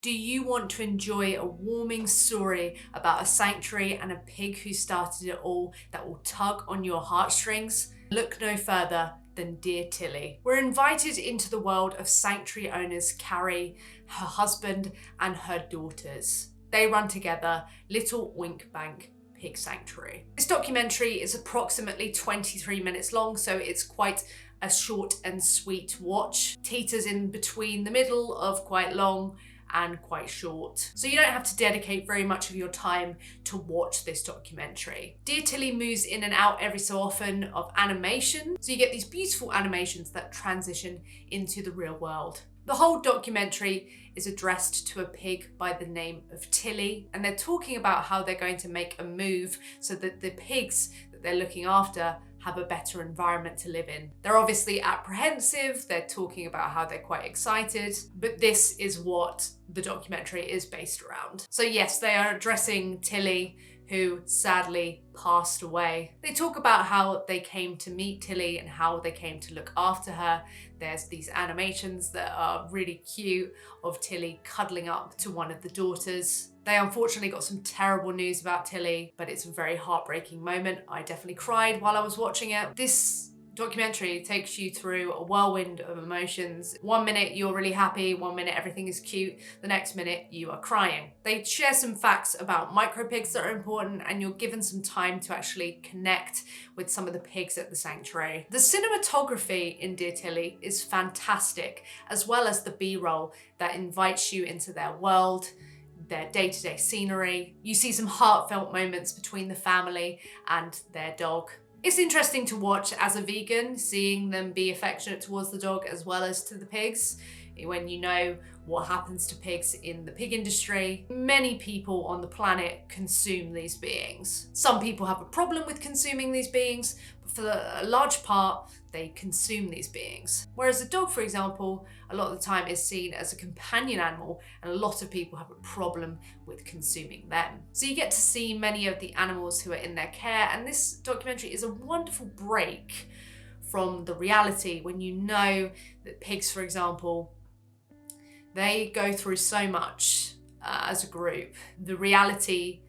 Do you want to enjoy a warming story about a sanctuary and a pig who started it all that will tug on your heartstrings? Look no further than Dear Tilly. We're invited into the world of sanctuary owners Carrie, her husband, and her daughters. They run together Little Oink Bank Sanctuary. This documentary is approximately 23 minutes long, so it's quite a short and sweet watch. Teeters in between the middle of quite long and quite short. So you don't have to dedicate very much of your time to watch this documentary. Dear Tilly moves in and out every so often of animation, so you get these beautiful animations that transition into the real world. The whole documentary is addressed to a pig by the name of Tilly, and they're talking about how they're going to make a move so that the pigs that they're looking after have a better environment to live in. They're obviously apprehensive, they're talking about how they're quite excited, but this is what the documentary is based around. So yes, they are addressing Tilly, who sadly passed away. They talk about how they came to meet Tilly and how they came to look after her. There's these animations that are really cute of Tilly cuddling up to one of the daughters. They unfortunately got some terrible news about Tilly, but it's a very heartbreaking moment. I definitely cried while I was watching it. This documentary takes you through a whirlwind of emotions. One minute you're really happy, one minute everything is cute, the next minute you are crying. They share some facts about micro pigs that are important, and you're given some time to actually connect with some of the pigs at the sanctuary. The cinematography in Dear Tilly is fantastic, as well as the B-roll that invites you into their world, their day-to-day scenery. You see some heartfelt moments between the family and their dog. It's interesting to watch as a vegan, seeing them be affectionate towards the dog as well as to the pigs. When you know what happens to pigs in the pig industry, many people on the planet consume these beings. Some people have a problem with consuming these beings, but for a large part, they consume these beings. Whereas a dog, for example, a lot of the time is seen as a companion animal, and a lot of people have a problem with consuming them. So you get to see many of the animals who are in their care, and this documentary is a wonderful break from the reality when you know that pigs, for example, they go through so much as a group. The reality,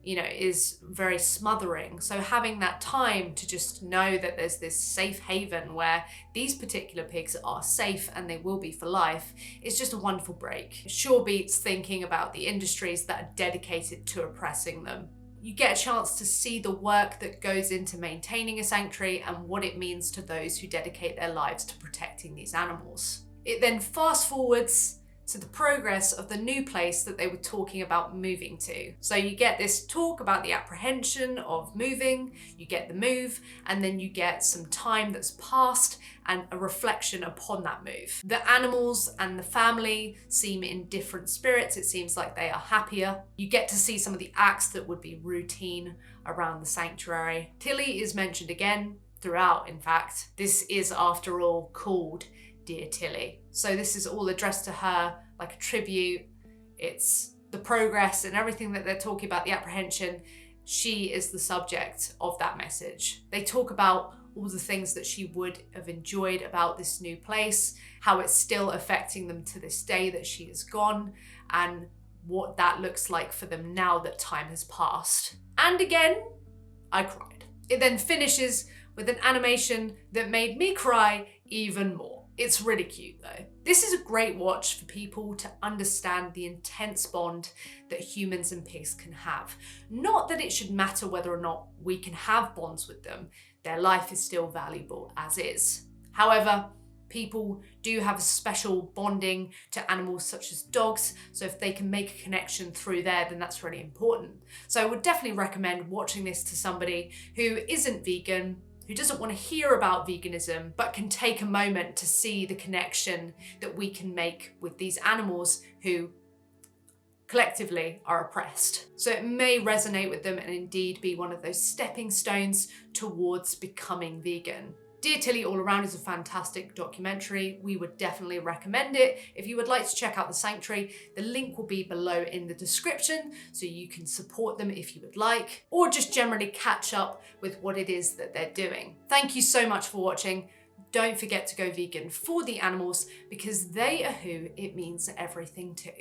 is very smothering. So having that time to just know that there's this safe haven where these particular pigs are safe and they will be for life is just a wonderful break. Sure beats thinking about the industries that are dedicated to oppressing them. You get a chance to see the work that goes into maintaining a sanctuary and what it means to those who dedicate their lives to protecting these animals. It then fast forwards to the progress of the new place that they were talking about moving to. So you get this talk about the apprehension of moving, you get the move, and then you get some time that's passed and a reflection upon that move. The animals and the family seem in different spirits. It seems like they are happier. You get to see some of the acts that would be routine around the sanctuary. Tilly is mentioned again throughout, in fact. This is, after all, called Dear Tilly. So this is all addressed to her like a tribute. It's the progress and everything that they're talking about, the apprehension. She is the subject of that message. They talk about all the things that she would have enjoyed about this new place, how it's still affecting them to this day that she is gone, and what that looks like for them now that time has passed. And again, I cried. It then finishes with an animation that made me cry even more. It's really cute though. This is a great watch for people to understand the intense bond that humans and pigs can have. Not that it should matter whether or not we can have bonds with them. Their life is still valuable as is. However, people do have a special bonding to animals such as dogs, so if they can make a connection through there, then that's really important. So I would definitely recommend watching this to somebody who isn't vegan, who doesn't want to hear about veganism, but can take a moment to see the connection that we can make with these animals who collectively are oppressed. So it may resonate with them and indeed be one of those stepping stones towards becoming vegan. Dear Tilly all around is a fantastic documentary. We would definitely recommend it. If you would like to check out the sanctuary, the link will be below in the description so you can support them if you would like, or just generally catch up with what it is that they're doing. Thank you so much for watching. Don't forget to go vegan for the animals because they are who it means everything to.